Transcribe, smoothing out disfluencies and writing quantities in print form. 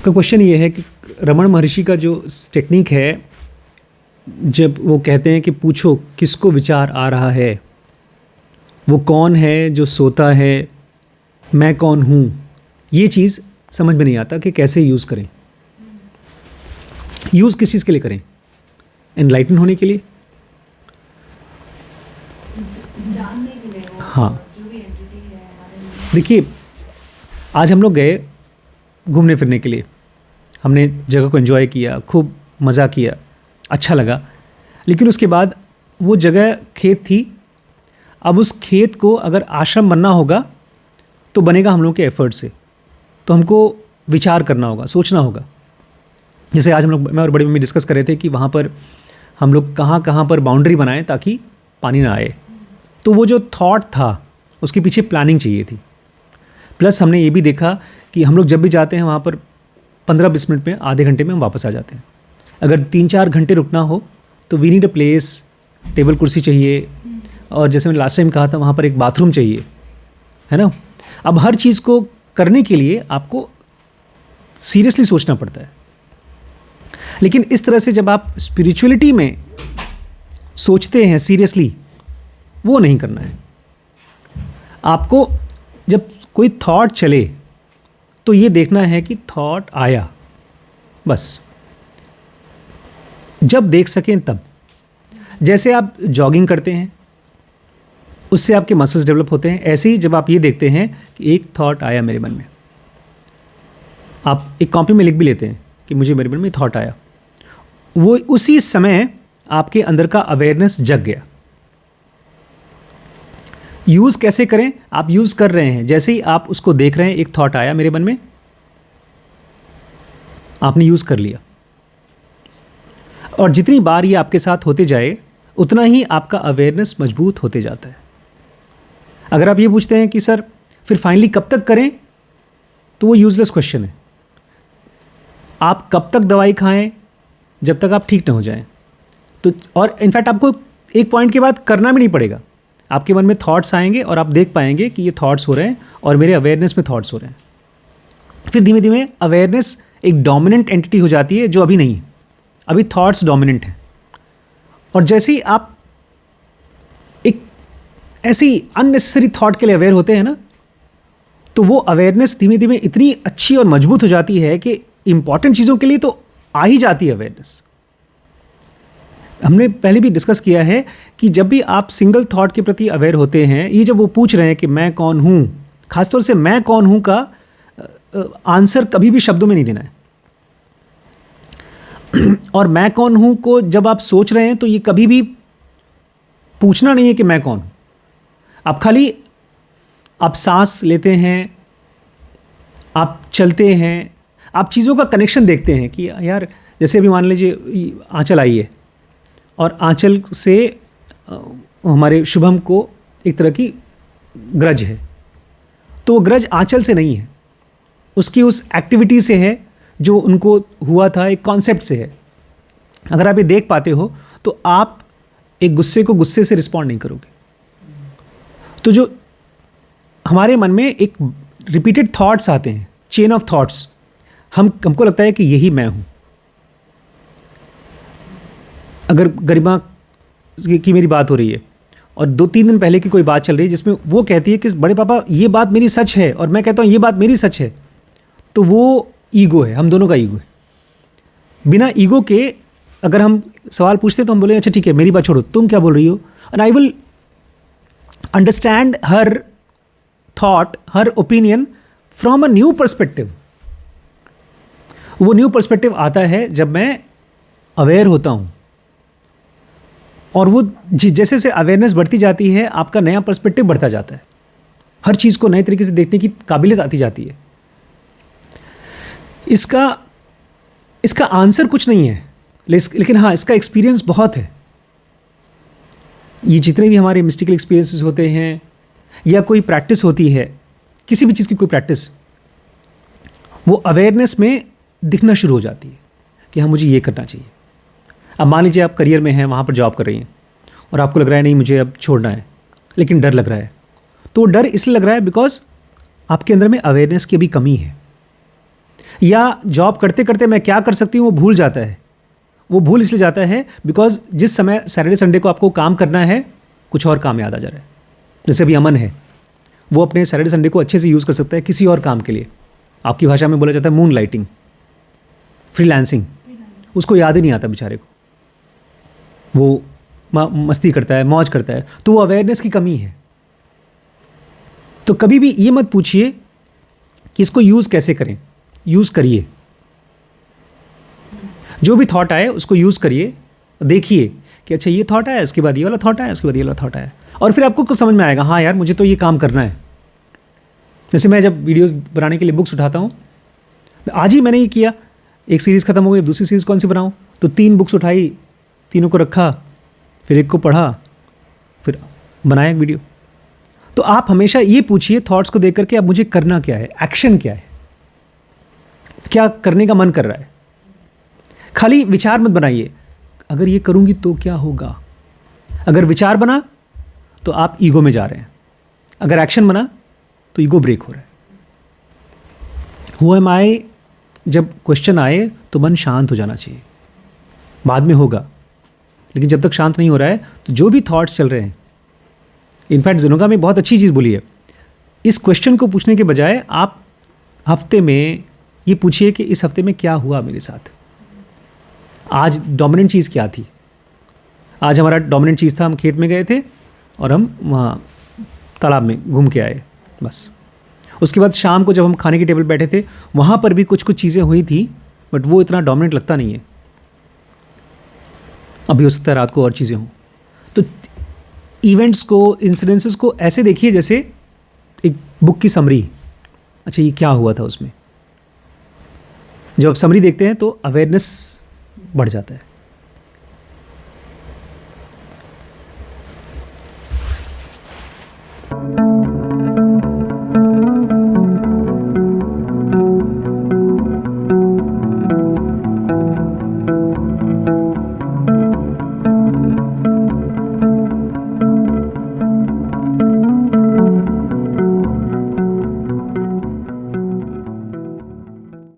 का क्वेश्चन ये है कि रमन महर्षि का जो टेक्निक है, जब वो कहते हैं कि पूछो किसको विचार आ रहा है, वो कौन है जो सोता है, मैं कौन हूँ, ये चीज़ समझ में नहीं आता कि कैसे यूज़ करें। यूज़ किस चीज़ के लिए करें? एनलाइटन होने के लिए, जानने के लिए। हाँ। जो भी एंटिटी है हमारे में। देखिए, आज हम लोग गए घूमने फिरने के लिए, हमने जगह को एंजॉय किया, खूब मज़ा किया, अच्छा लगा। लेकिन उसके बाद वो जगह खेत थी। अब उस खेत को अगर आश्रम बनना होगा तो बनेगा हम लोग के एफर्ट से। तो हमको विचार करना होगा, सोचना होगा। जैसे आज हम लोग, मैं और बड़ी मम्मी डिस्कस कर रहे थे कि वहाँ पर हम लोग कहाँ कहाँ पर बाउंड्री बनाएं ताकि पानी ना आए। तो वो जो थॉट था उसके पीछे प्लानिंग चाहिए थी। प्लस हमने ये भी देखा कि हम लोग जब भी जाते हैं वहाँ पर 15-20 मिनट में, आधे घंटे में हम वापस आ जाते हैं। अगर 3-4 घंटे रुकना हो तो we need a place, table कुर्सी चाहिए, और जैसे मैंने लास्ट टाइम कहा था वहाँ पर एक बाथरूम चाहिए, है ना। अब हर चीज़ को करने के लिए आपको सीरियसली सोचना पड़ता है। लेकिन इस तरह से जब आप स्पिरिचुअलिटी में सोचते हैं सीरियसली, वो नहीं करना है आपको। जब कोई थॉट चले तो ये देखना है कि थॉट आया, बस जब देख सकें तब। जैसे आप जॉगिंग करते हैं, उससे आपके मसल्स डेवलप होते हैं, ऐसे ही जब आप ये देखते हैं कि एक थॉट आया मेरे मन में, आप एक कॉपी में लिख भी लेते हैं कि मुझे मेरे मन में थॉट आया, वो उसी समय आपके अंदर का अवेयरनेस जग गया। यूज़ कैसे करें? आप यूज़ कर रहे हैं, जैसे ही आप उसको देख रहे हैं, एक थॉट आया मेरे मन में, आपने यूज़ कर लिया। और जितनी बार ये आपके साथ होते जाए उतना ही आपका अवेयरनेस मजबूत होते जाता है। अगर आप ये पूछते हैं कि सर फिर फाइनली कब तक करें, तो वो यूज़लेस क्वेश्चन है। आप कब तक दवाई खाएं? जब तक आप ठीक ना हो जाएं। तो और इनफैक्ट आपको एक पॉइंट के बाद करना भी नहीं पड़ेगा। आपके मन में थॉट्स आएंगे और आप देख पाएंगे कि ये थॉट्स हो रहे हैं और मेरे अवेयरनेस में थॉट्स हो रहे हैं। फिर धीमे धीमे अवेयरनेस एक डोमिनेंट एंटिटी हो जाती है, जो अभी नहीं है। अभी थॉट्स डोमिनेंट हैं। और जैसे ही आप एक ऐसी अननेसेसरी थॉट के लिए अवेयर होते हैं ना, तो वो अवेयरनेस धीमे धीमे इतनी अच्छी और मजबूत हो जाती है कि इंपॉर्टेंट चीज़ों के लिए तो आ ही जाती है अवेयरनेस। हमने पहले भी डिस्कस किया है कि जब भी आप सिंगल थॉट के प्रति अवेयर होते हैं, ये जब वो पूछ रहे हैं कि मैं कौन हूँ, खासतौर से मैं कौन हूँ का आंसर कभी भी शब्दों में नहीं देना है। और मैं कौन हूँ को जब आप सोच रहे हैं तो ये कभी भी पूछना नहीं है कि मैं कौन हूँ। आप खाली आप सांस लेते हैं, आप चलते हैं, आप चीज़ों का कनेक्शन देखते हैं कि यार, जैसे अभी मान लीजिए आंचल आई है और आंचल से हमारे शुभम को एक तरह की ग्रज है, तो वो ग्रज आंचल से नहीं है, उसकी उस एक्टिविटी से है जो उनको हुआ था, एक कॉन्सेप्ट से है। अगर आप ये देख पाते हो तो आप एक गुस्से को गुस्से से रिस्पॉन्ड नहीं करोगे। तो जो हमारे मन में एक रिपीटेड थॉट्स आते हैं, चेन ऑफ थॉट्स, हमको लगता है कि यही मैं हूँ। अगर गरिमा की मेरी बात हो रही है और 2-3 दिन पहले की कोई बात चल रही है जिसमें वो कहती है कि बड़े पापा ये बात मेरी सच है, और मैं कहता हूँ ये बात मेरी सच है, तो वो ईगो है, हम दोनों का ईगो है। बिना ईगो के अगर हम सवाल पूछते तो हम बोले अच्छा ठीक है, मेरी बात छोड़ो, तुम क्या बोल रही हो, and I will understand her thought, her opinion from a new perspective. वो न्यू पर्सपेक्टिव आता है जब मैं अवेयर होता हूँ, और वो जैसे जैसे अवेयरनेस बढ़ती जाती है, आपका नया पर्सपेक्टिव बढ़ता जाता है, हर चीज़ को नए तरीके से देखने की काबिलियत आती जाती है। इसका आंसर कुछ नहीं है, लेकिन हाँ, इसका एक्सपीरियंस बहुत है। ये जितने भी हमारे मिस्टिकल एक्सपीरियंसेस होते हैं या कोई प्रैक्टिस होती है, किसी भी चीज़ की कोई प्रैक्टिस, वो अवेयरनेस में दिखना शुरू हो जाती है कि हाँ, मुझे ये करना चाहिए। अब मान लीजिए आप करियर में हैं, वहाँ पर जॉब कर रही हैं और आपको लग रहा है नहीं मुझे अब छोड़ना है, लेकिन डर लग रहा है। तो वो डर इसलिए लग रहा है बिकॉज आपके अंदर में अवेयरनेस की भी कमी है। या जॉब करते करते मैं क्या कर सकती हूँ वो भूल जाता है। वो भूल इसलिए जाता है बिकॉज जिस समय सैटरडे संडे को आपको काम करना है कुछ और काम याद आ जा रहा है। जैसे अभी अमन है, वो अपने सैटरडे संडे को अच्छे से यूज़ कर सकता है किसी और काम के लिए। आपकी भाषा में बोला जाता है मून लाइटिंग, फ्रीलांसिंग। उसको याद ही नहीं आता बेचारे को, वो मस्ती करता है, मौज करता है, तो वो अवेयरनेस की कमी है। तो कभी भी ये मत पूछिए कि इसको यूज़ कैसे करें, यूज़ करिए। जो भी थॉट आए उसको यूज़ करिए, देखिए कि अच्छा ये थॉट आया, इसके बाद ये वाला थॉट आया, इसके बाद ये वाला थॉट आया, और फिर आपको कुछ समझ में आएगा, हाँ यार मुझे तो ये काम करना है। जैसे मैं जब वीडियोस बनाने के लिए बुक्स उठाता हूँ, आज ही मैंने ये किया, एक सीरीज़ खत्म हो गई, दूसरी सीरीज़ कौन सी बनाऊँ, तो 3 बुक्स उठाई, तीनों को रखा, फिर एक को पढ़ा, फिर बनाया एक वीडियो। तो आप हमेशा ये पूछिए थॉट्स को देख करके अब मुझे करना क्या है, एक्शन क्या है, क्या करने का मन कर रहा है। खाली विचार मत बनाइए, अगर ये करूँगी तो क्या होगा। अगर विचार बना तो आप ईगो में जा रहे हैं, अगर एक्शन बना तो ईगो ब्रेक हो रहा है। हु एम आई, जब क्वेश्चन आए तो मन शांत हो जाना चाहिए, बाद में होगा, लेकिन जब तक शांत नहीं हो रहा है तो जो भी थॉट्स चल रहे हैं। इनफैक्ट ज़ेनोगा में बहुत अच्छी चीज़ बोली है, इस क्वेश्चन को पूछने के बजाय आप हफ्ते में ये पूछिए कि इस हफ्ते में क्या हुआ मेरे साथ, आज डोमिनेंट चीज़ क्या थी। आज हमारा डोमिनेंट चीज़ था, हम खेत में गए थे और हम वहाँ तालाब में घूम के आए, बस। उसके बाद शाम को जब हम खाने की टेबल बैठे थे वहाँ पर भी कुछ कुछ चीज़ें हुई थी, बट वो इतना डोमिनेंट लगता नहीं है। अभी हो सकता है रात को और चीज़ें हों। तो इवेंट्स को, इंसिडेंसेस को ऐसे देखिए जैसे एक बुक की समरी, अच्छा ये क्या हुआ था उसमें। जब आप समरी देखते हैं तो अवेयरनेस बढ़ जाता है।